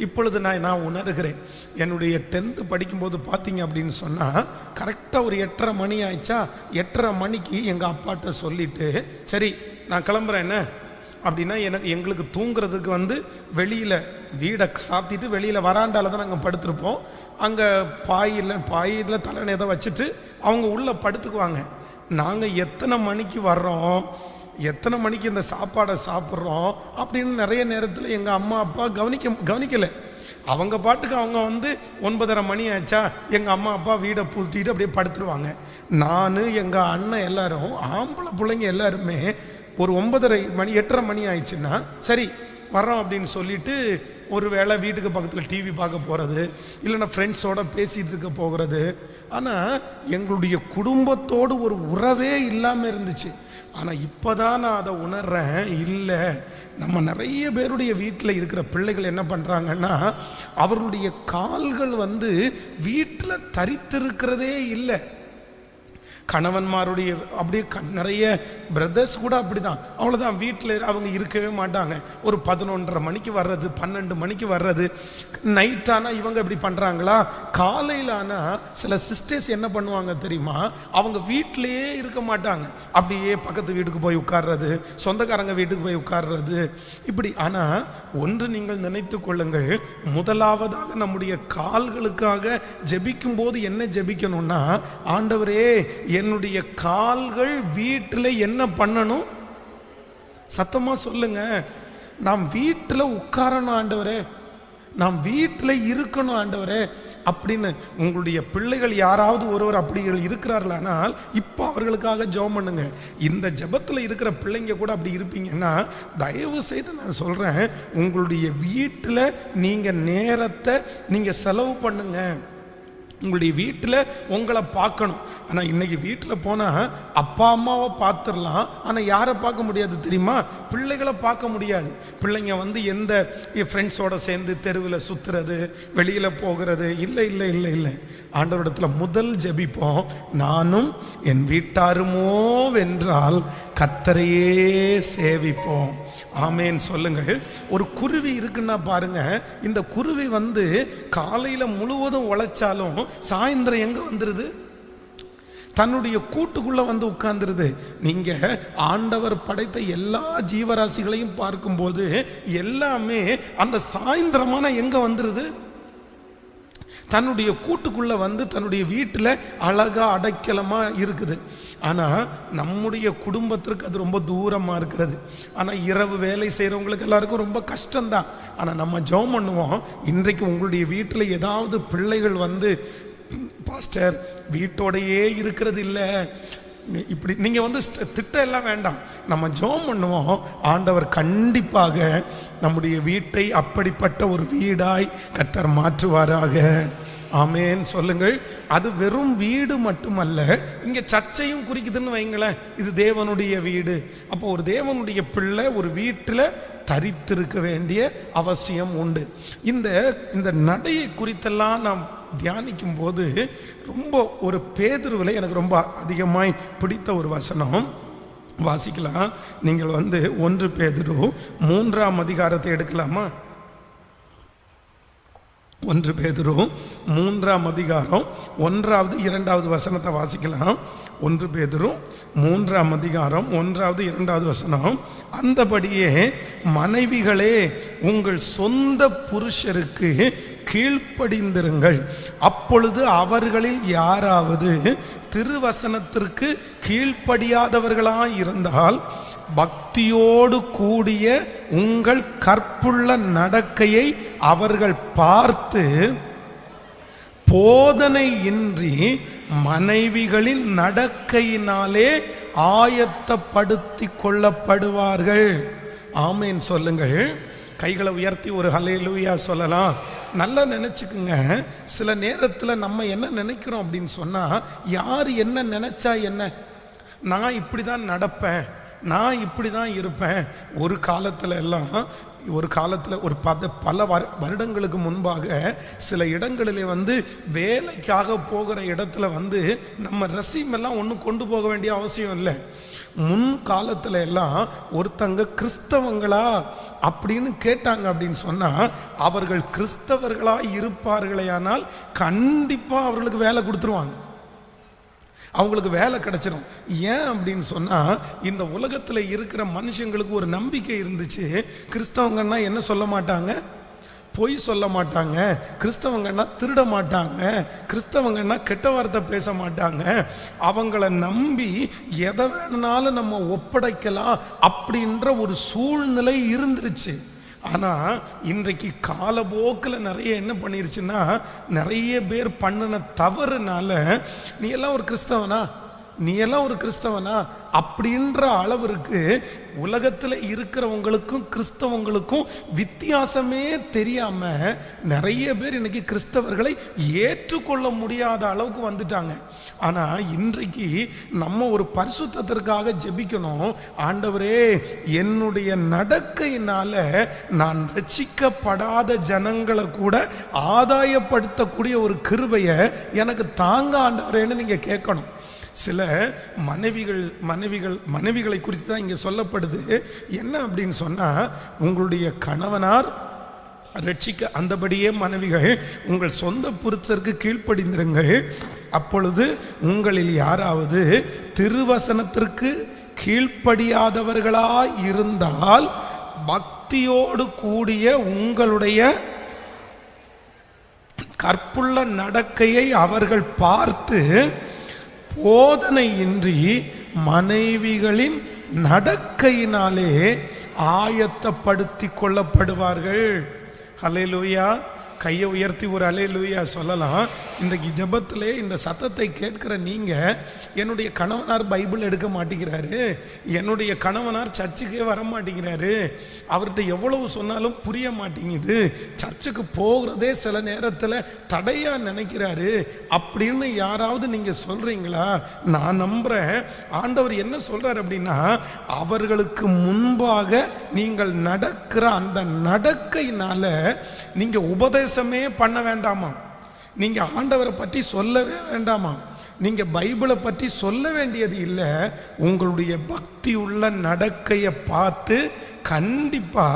இப்பொழுது நான் உணர்கிறேன். என்னுடைய 10th படிக்கும்போது பார்த்தீங்க அப்படின்னு சொன்னால், கரெக்டாக ஒரு 8:30 மணி ஆயிடுச்சா, 8:30 மணிக்கு எங்கள் அப்பாட்ட சொல்லிவிட்டு, சரி நான் கிளம்புறேன் என்ன அப்படின்னா, எங்களுக்கு தூங்குறதுக்கு வெளியில் வீடை சாத்திட்டு வெளியில் வராண்டால தான் நாங்கள் படுத்திருப்போம். அங்கே பாயில் தலைனை எதை வச்சுட்டு அவங்க உள்ளே படுத்துக்குவாங்க. நாங்கள் எத்தனை மணிக்கு வர்றோம், எத்தனை மணிக்கு இந்த சாப்பாடை சாப்பிட்றோம் அப்படின்னு நிறைய நேரத்தில் எங்கள் அம்மா அப்பா கவனிக்கலை. அவங்க பாட்டுக்கு அவங்க 9:30 மணி ஆச்சா, எங்கள் அம்மா அப்பா வீடை பூட்டிட்டு அப்படியே படுத்துருவாங்க. நான் எங்கள் அண்ணன் எல்லாரும், ஆம்பளை பிள்ளைங்க எல்லாருமே ஒரு 9:30 மணி 8:30 மணி ஆயிடுச்சுன்னா சரி வர்றோம் அப்படின்னு சொல்லிட்டு ஒரு வேளை வீட்டுக்கு பக்கத்தில் டிவி பார்க்க போகிறது, இல்லைன்னா ஃப்ரெண்ட்ஸோடு பேசிகிட்டு இருக்க போகிறது. ஆனால் எங்களுடைய குடும்பத்தோடு ஒரு உறவே இல்லாமல் இருந்துச்சு. ஆனால் இப்போ தான் நான் அதை உணர்றேன். இல்லை, நம்ம நிறைய பேருடைய வீட்டில் இருக்கிற பிள்ளைகள் என்ன பண்ணுறாங்கன்னா, அவர்களுடைய கால்கள் வீட்டில் தரித்திருக்கிறதே இல்லை. கணவன்மாருடைய அப்படியே நிறைய பிரதர்ஸ் கூட அப்படி தான், அவ்வளோதான், வீட்டில் அவங்க இருக்கவே மாட்டாங்க. ஒரு 11:30 மணிக்கு வர்றது, 12 மணிக்கு வர்றது. நைட் ஆனால் இவங்க எப்படி பண்ணுறாங்களா, காலையில் ஆனால் சில சிஸ்டர்ஸ் என்ன பண்ணுவாங்க தெரியுமா, அவங்க வீட்டிலையே இருக்க மாட்டாங்க, அப்படியே பக்கத்து வீட்டுக்கு போய் உட்கார்றது, சொந்தக்காரங்க வீட்டுக்கு போய் உட்கார்றது, இப்படி. ஆனால் ஒன்று நீங்கள் நினைத்து கொள்ளுங்கள், முதலாவதாக நம்முடைய கால்களுக்காக ஜெபிக்கும் போது என்ன ஜெபிக்கணும்னா, ஆண்டவரே என்னுடைய கால்கள் வீட்டில் என்ன பண்ணணும், சத்தமா சொல்லுங்க, நாம் வீட்டில் உட்காரணும் ஆண்டவரே, நாம் வீட்டில் இருக்கணும் ஆண்டவரே அப்படின்னு. உங்களுடைய பிள்ளைகள் யாராவது ஒருவர் அப்படி இருக்கிறார்களானால் இப்போ அவர்களுக்காக ஜெபம் பண்ணுங்க. இந்த ஜெபத்தில் இருக்கிற பிள்ளைங்க கூட அப்படி இருப்பீங்கன்னா, தயவு செய்து நான் சொல்கிறேன், உங்களுடைய வீட்டில் நீங்கள் நேரத்தை நீங்கள் செலவு பண்ணுங்க. உங்களுடைய வீட்டில் உங்களை பார்க்கணும். ஆனால் இன்றைக்கி வீட்டில் போனால் அப்பா அம்மாவை பார்த்துடலாம், ஆனால் யாரை பார்க்க முடியாது தெரியுமா, பிள்ளைகளை பார்க்க முடியாது. பிள்ளைங்க எந்த ஃப்ரெண்ட்ஸோடு சேர்ந்து தெருவில் சுற்றுறது, வெளியில் போகிறது, இல்லை இல்லை இல்லை இல்லை. ஆண்டவரிடத்தில் முதல் ஜெபிப்போம், நானும் என் வீட்டாருமோ வென்றால் கர்த்தரையே சேவிப்போம். ஆமேன் சொல்லுங்கள். ஒரு குருவி இருக்குன்னா பாருங்க, இந்த குருவி காலையில் முழுவதும் உழைச்சாலும் சாயந்தரம் எங்கே வந்துடுது, தன்னுடைய கூட்டுக்குள்ளே உட்கார்ந்துருது. நீங்கள் ஆண்டவர் படைத்த எல்லா ஜீவராசிகளையும் பார்க்கும்போது எல்லாமே அந்த சாயந்தரமான எங்கே வந்துடுது, தன்னுடைய கூட்டுக்குள்ளே தன்னுடைய வீட்டில் அழகாக அடைக்கலமாக இருக்குது. ஆனால் நம்முடைய குடும்பத்திற்கு அது ரொம்ப தூரமாக இருக்கிறது. ஆனால் இரவு வேலை செய்கிறவங்களுக்கு எல்லாருக்கும் ரொம்ப கஷ்டம்தான். ஆனால் நம்ம ஜெபம் பண்ணுவோம், இன்றைக்கு உங்களுடைய வீட்டில் ஏதாவது பிள்ளைகள் பாஸ்டர் வீட்டோடையே இருக்கிறது இல்லை, இப்படி நீங்கள் திட்டம் எல்லாம் வேண்டாம், நம்ம ஜெபம் பண்ணுவோம், ஆண்டவர் கண்டிப்பாக நம்முடைய வீட்டை அப்படிப்பட்ட ஒரு வீடாய் கர்த்தர் மாற்றுவாராக. ஆமேன் சொல்லுங்கள். அது வெறும் வீடு மட்டுமல்ல, இங்கே சர்ச்சையும் குறிக்குதுன்னு வைங்களேன், இது தேவனுடைய வீடு. அப்போ ஒரு தேவனுடைய பிள்ளை ஒரு வீட்டில் தரித்திருக்க வேண்டிய அவசியம் உண்டு. இந்த நடையை குறித்தெல்லாம் நாம் தியானிக்கும் போது ரொம்ப ஒரு பேதுருவில் எனக்கு ரொம்ப அதிகமாய் பிடித்த ஒரு வசனம் வாசிக்கலாம். நீங்கள் 1 பேதுரு 3ஆம் அதிகாரத்தை எடுக்கலாமா? 1 பேதுரு 3ஆம் அதிகாரம் 1வது 2வது வசனத்தை வாசிக்கலாம். 1 பேதுரு 3ஆம் அதிகாரம் 1வது 2வது வசனம். அந்தபடியே மனைவிகளே உங்கள் சொந்த புருஷருக்கு கீழ்ப்படிந்திருங்கள், அப்பொழுது அவர்களில் யாராவது திருவசனத்திற்கு கீழ்ப்படியாதவர்களாய் இருந்தால் பக்தியோடு கூடிய உங்கள் கற்புள்ள நடக்கையை அவர்கள் பார்த்து போதனை இன்றி மனைவிகளின் நடக்கையினாலே ஆயத்தப்படுத்தி கொள்ளப்படுவார்கள். ஆமேன் சொல்லுங்கள். கைகளை உயர்த்தி ஒரு ஹல்லேலூயா சொல்லலாம். நல்லா நினச்சிக்குங்க. சில நேரத்தில் நம்ம என்ன நினைக்கிறோம் அப்படின்னு சொன்னால், யார் என்ன நினச்சா என்ன, நான் இப்படி தான் நடப்பேன், நான் இப்படி தான் இருப்பேன். ஒரு காலத்தில் ஒரு பல வருடங்களுக்கு முன்பாக சில இடங்களிலே வேலைக்காக போகிற இடத்துல நம்ம ரெஸ்யூமெல்லாம் ஒன்றும் கொண்டு போக வேண்டிய அவசியம் இல்லை. முன் காலத்துல எல்லாம் ஒருத்தங்க கிறிஸ்தவங்களா அப்படின்னு கேட்டாங்க அப்படின்னு சொன்னா, அவர்கள் கிறிஸ்தவர்களா இருப்பார்களே ஆனால் கண்டிப்பா அவர்களுக்கு வேலை கொடுத்துருவாங்க, அவங்களுக்கு வேலை கிடைச்சிடும். ஏன் அப்படின்னு சொன்னா, இந்த உலகத்துல இருக்கிற மனுஷங்களுக்கு ஒரு நம்பிக்கை இருந்துச்சு, கிறிஸ்தவங்கன்னா என்ன சொல்ல மாட்டாங்க, பொய் சொல்ல மாட்டாங்க, கிறிஸ்தவங்கன்னா திருட மாட்டாங்க, கிறிஸ்தவங்கன்னா கெட்ட வார்த்தை பேச மாட்டாங்க, அவங்கள நம்பி எதை வேணுனாலும் நம்ம ஒப்படைக்கலாம் அப்படின்ற ஒரு சூழ்நிலை இருந்துருச்சு. ஆனால் இன்றைக்கு காலப்போக்கில் நிறைய என்ன பண்ணிருச்சுன்னா, நிறைய பேர் பண்ணின தவறுனால நீ எல்லாம் ஒரு கிறிஸ்தவனா அப்படின்ற அளவிற்கு உலகத்தில் இருக்கிறவங்களுக்கும் கிறிஸ்தவங்களுக்கும் வித்தியாசமே தெரியாம நிறைய பேர் இன்னைக்கு கிறிஸ்தவர்களை ஏற்றுக்கொள்ள முடியாத அளவுக்கு வந்துட்டாங்க. ஆனா இன்றைக்கு நம்ம ஒரு பரிசுத்தத்திற்காக ஜெபிக்கணும். ஆண்டவரே, என்னுடைய நடக்கையினால நான் ரட்சிக்கப்படாத ஜனங்களை கூட ஆதாயப்படுத்தக்கூடிய ஒரு கிருபையை எனக்கு தாங்க ஆண்டவரேன்னு நீங்க கேட்கணும். சில மனைவிகளை குறித்து தான் இங்கே சொல்லப்படுது. என்ன அப்படின்னு சொன்னால், உங்களுடைய கணவனார் ரட்சிக்க அந்தபடியே மனைவிகள் உங்கள் சொந்த புருஷருக்கு கீழ்ப்படிந்திருங்கள். அப்பொழுது உங்களில் யாராவது திருவசனத்திற்கு கீழ்ப்படியாதவர்களாய் இருந்தால் பக்தியோடு கூடிய உங்களுடைய கற்புள்ள நடக்கையை அவர்கள் பார்த்து போதனையின்றி மனைவிகளின் நடக்கையினாலே ஆயத்தப்படுத்தி கொள்ளப்படுவார்கள். ஹல்லேலூயா. கையை உயர்த்தி ஒரு ஹல்லேலூயா சொல்லலாம். இன்றைக்கு ஜெபத்திலே இந்த சத்தத்தை கேட்கிற நீங்கள், என்னுடைய கணவனார் பைபிள் எடுக்க மாட்டேங்கிறாரு, என்னுடைய கணவனார் சர்ச்சுக்கே வர மாட்டேங்கிறாரு, அவர்கிட்ட எவ்வளவு சொன்னாலும் புரிய மாட்டேங்குது, சர்ச்சுக்கு போகிறதே சில நேரத்தில் தடையாக நினைக்கிறாரு அப்படின்னு யாராவது நீங்கள் சொல்கிறீங்களா? நான் நம்புகிறேன் ஆண்டவர் என்ன சொல்கிறார் அப்படின்னா, அவர்களுக்கு முன்பாக நீங்கள் நடக்கிற அந்த நடக்கையினால நீங்கள் உபதேசமே பண்ண வேண்டாமா, நீங்க ஆண்டவரை பற்றி சொல்லவே வேண்டாமா, நீங்க பைபிளை பற்றி சொல்ல வேண்டியது இல்லை. உங்களுடைய பக்தி உள்ள நடக்கையை பார்த்து கண்டிப்பா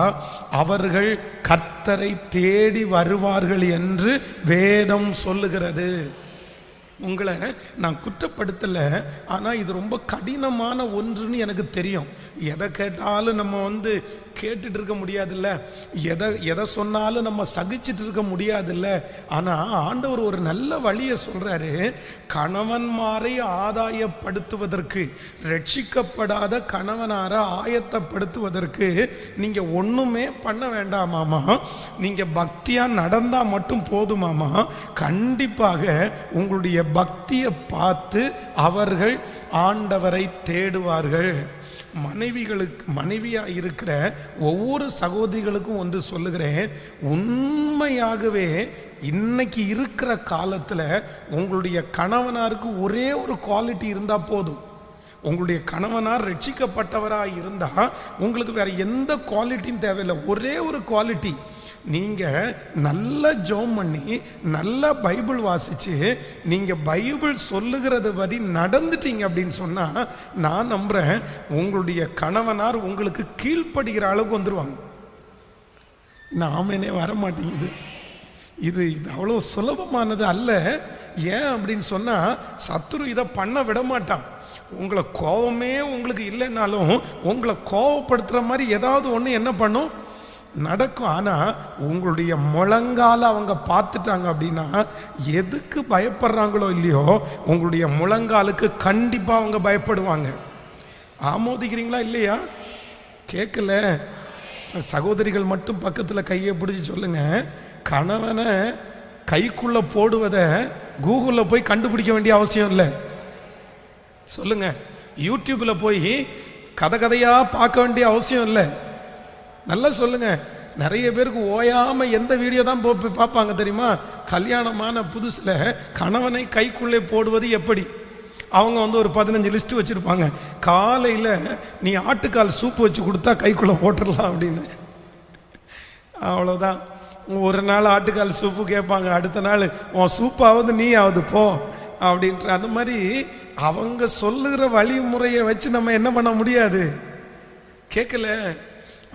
அவர்கள் கர்த்தரை தேடி வருவார்கள் என்று வேதம் சொல்லுகிறது. உங்களை நான் குற்றப்படுத்தலை, ஆனால் இது ரொம்ப கடினமான ஒன்றுன்னு எனக்கு தெரியும். எதை கேட்டாலும் நம்ம கேட்டுட்டு இருக்க முடியாதுல்ல, எதை சொன்னாலும் நம்ம சகிச்சுட்டு இருக்க முடியாதுல்ல. ஆனால் ஆண்டவர் ஒரு நல்ல வழியை சொல்கிறாரு. கணவன்மாரை ஆதாயப்படுத்துவதற்கு, ரட்சிக்கப்படாத கணவனாரை ஆயத்தப்படுத்துவதற்கு நீங்கள் ஒன்றுமே பண்ண வேண்டாமாமா, நீங்கள் பக்தியாக நடந்தால் மட்டும் போதுமாமா. கண்டிப்பாக உங்களுடைய பக்தியை பார்த்து அவர்கள் ஆண்டவரை தேடுவார்கள். மனைவியாக இருக்கிற ஒவ்வொரு சகோதரிகளுக்கும் ஒன்று சொல்லுகிறேன், உண்மையாகவே இன்னைக்கு இருக்கிற காலத்தில் உங்களுடைய கணவனாருக்கு ஒரே ஒரு குவாலிட்டி இருந்தால் போதும். உங்களுடைய கணவனார் ரட்சிக்கப்பட்டவராக இருந்தால் உங்களுக்கு வேற எந்த குவாலிட்டியும் தேவையில்லை. ஒரே ஒரு குவாலிட்டி, நீங்கள் நல்ல ஜெபம் பண்ணி நல்ல பைபிள் வாசித்து நீங்கள் பைபிள் சொல்லுகிறது படி நடந்துட்டீங்க அப்படின்னு சொன்னால், நான் நம்புகிறேன் உங்களுடைய கணவனார் உங்களுக்கு கீழ்ப்படுகிற அளவுக்கு வந்துடுவாங்க. ஆமேனே வர மாட்டேங்குது. இது அவ்வளோ சுலபமானது அல்ல. ஏன் அப்படின்னு சொன்னால், சத்துரு இதை பண்ண விட மாட்டான். உங்களை கோபமே உங்களுக்கு இல்லைன்னாலும் உங்களை கோபப்படுத்துகிற மாதிரி ஏதாவது ஒன்று என்ன பண்ணும், நடக்கும். ஆனால் உங்களுடைய முழங்கால அவங்க பார்த்துட்டாங்க அப்படின்னா, எதுக்கு பயப்படுறாங்களோ இல்லையோ, உங்களுடைய முழங்காலுக்கு கண்டிப்பாக அவங்க பயப்படுவாங்க. ஆமோதிக்கிறீங்களா இல்லையா? கேட்கல. சகோதரிகள் மட்டும் பக்கத்தில் கையை பிடிச்சி சொல்லுங்க, கணவனை கைக்குள்ள போடுவதை கூகுளில் போய் கண்டுபிடிக்க வேண்டிய அவசியம் இல்லை. சொல்லுங்க, யூடியூப்பில் போய் கதையாக பார்க்க வேண்டிய அவசியம் இல்லை. நல்லா சொல்லுங்க. நிறைய பேருக்கு ஓயாம எந்த வீடியோ தான் பார்ப்பாங்க தெரியுமா? கல்யாணமான புதுசுல கணவனை கைக்குள்ளே போடுவது எப்படி. அவங்க ஒரு 15 லிஸ்ட் வச்சிருப்பாங்க. காலையில் நீ ஆட்டுக்கால் சூப்பு வச்சு கொடுத்தா கைக்குள்ளே போட்டுடலாம் அப்படின்னு. அவ்வளோதான். ஒரு நாள் ஆட்டுக்கால் சூப்பு கேட்பாங்க, அடுத்த நாள் உன் சூப்பாவது நீ ஆகுது போ அப்படின்ற. அந்த மாதிரி அவங்க சொல்லுகிற வழிமுறையை வச்சு நம்ம என்ன பண்ண முடியாது. கேட்கல,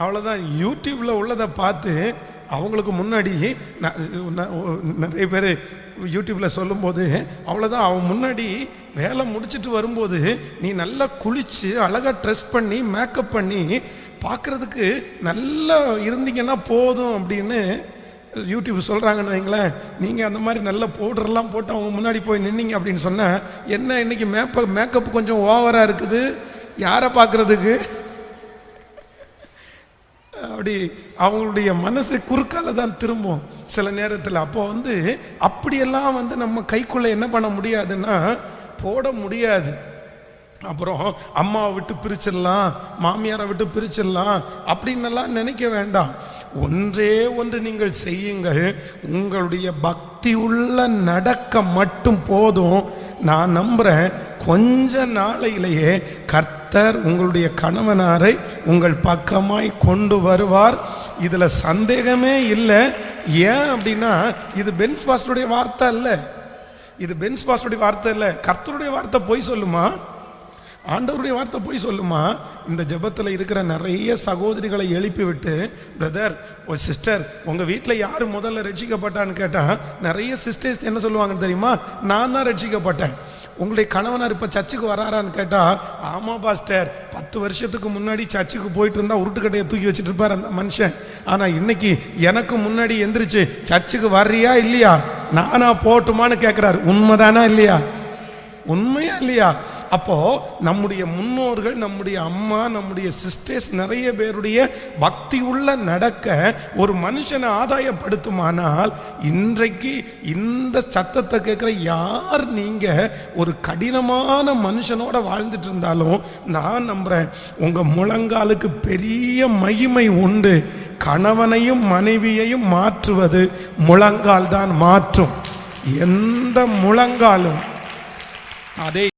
அவ்வளோதான். யூடியூப்பில் உள்ளதை பார்த்து அவங்களுக்கு முன்னாடி நிறைய பேர் யூடியூப்பில் சொல்லும்போது அவ்வளோதான், அவன் முன்னாடி வேலை முடிச்சுட்டு வரும்போது நீ நல்லா குளித்து அழகாக ட்ரெஸ் பண்ணி மேக்கப் பண்ணி பார்க்குறதுக்கு நல்லா இருந்தீங்கன்னா போதும் அப்படின்னு யூடியூப் சொல்கிறாங்கன்னு வைங்களேன். நீங்கள் அந்த மாதிரி நல்ல பவுடர்லாம் போட்டு அவங்க முன்னாடி போய் நின்னீங்க அப்படின்னு சொன்னால், என்ன இன்னைக்கு மேக்கப் கொஞ்சம் ஓவராக இருக்குது, யாரை பார்க்குறதுக்கு அப்படி அவங்களுடைய மனசு குறுக்கால தான் திரும்பும் சில நேரத்தில். அப்போ அப்படியெல்லாம் நம்ம கைக்குள்ளே என்ன பண்ண முடியாதுன்னா போட முடியாது. அப்புறம் அம்மாவை விட்டு பிரிச்சிடலாம், மாமியாரை விட்டு பிரிச்சிடலாம் அப்படின்னெல்லாம் நினைக்க வேண்டாம். ஒன்றே ஒன்று நீங்கள் செய்யுங்கள், உங்களுடைய பக்தி உள்ள நடக்க மட்டும் போதும். நான் நம்புகிறேன் கொஞ்ச நாளையிலேயே கர்த்தர் உங்களுடைய கணவனாரை உங்கள் பக்கமாய் கொண்டு வருவார். இதில் சந்தேகமே இல்லை. ஏன் அப்படின்னா இது பென்ஸ் பாஸ்டருடைய வார்த்தை இல்லை, இது பென்ஸ் பாஸ்டருடைய வார்த்தை இல்லை. கர்த்தருடைய வார்த்தை போய் சொல்லுமா? ஆண்டவருடைய வார்த்தை போய் சொல்லுமா? இந்த ஜெபத்தில் இருக்கிற நிறைய சகோதரிகளை எழுப்பி விட்டு, பிரதர் ஒரு சிஸ்டர் உங்கள் வீட்டில் யார் முதல்ல ரட்சிக்கப்பட்டான்னு கேட்டால் நிறைய சிஸ்டர்ஸ் என்ன சொல்லுவாங்கன்னு தெரியுமா? நான் தான் ரட்சிக்கப்பட்டேன். உங்களுடைய கணவனார் இப்போ சர்ச்சுக்கு வராரான்னு கேட்டால், ஆமாம் பாஸ்டர் 10 வருஷத்துக்கு முன்னாடி சர்ச்சுக்கு போயிட்டு இருந்தால் உருட்டுக்கட்டையை தூக்கி வச்சுட்டு இருப்பார் அந்த மனுஷன். ஆனால் இன்னைக்கு எனக்கு முன்னாடி எந்திரிச்சு சர்ச்சுக்கு வர்றியா இல்லையா, நானா போட்டுமான்னு கேட்குறாரு. உண்மைதானா இல்லையா? உண்மையா இல்லையா? அப்போ நம்முடைய முன்னோர்கள், நம்முடைய அம்மா, நம்முடைய சிஸ்டர்ஸ் நிறைய பேருடைய பக்தி உள்ள நடக்க ஒரு மனுஷனை ஆதாயப்படுத்துமானால், இன்றைக்கு இந்த சத்தத்தை கேட்குற யார் நீங்க ஒரு கடினமான மனுஷனோட வாழ்ந்துட்டு இருந்தாலும் நான் நம்புறேன் உங்க முழங்காலுக்கு பெரிய மகிமை உண்டு. கணவனையும் மனைவியையும் மாற்றுவது முழங்கால் தான் மாற்றும். எந்த முழங்காலும் அதே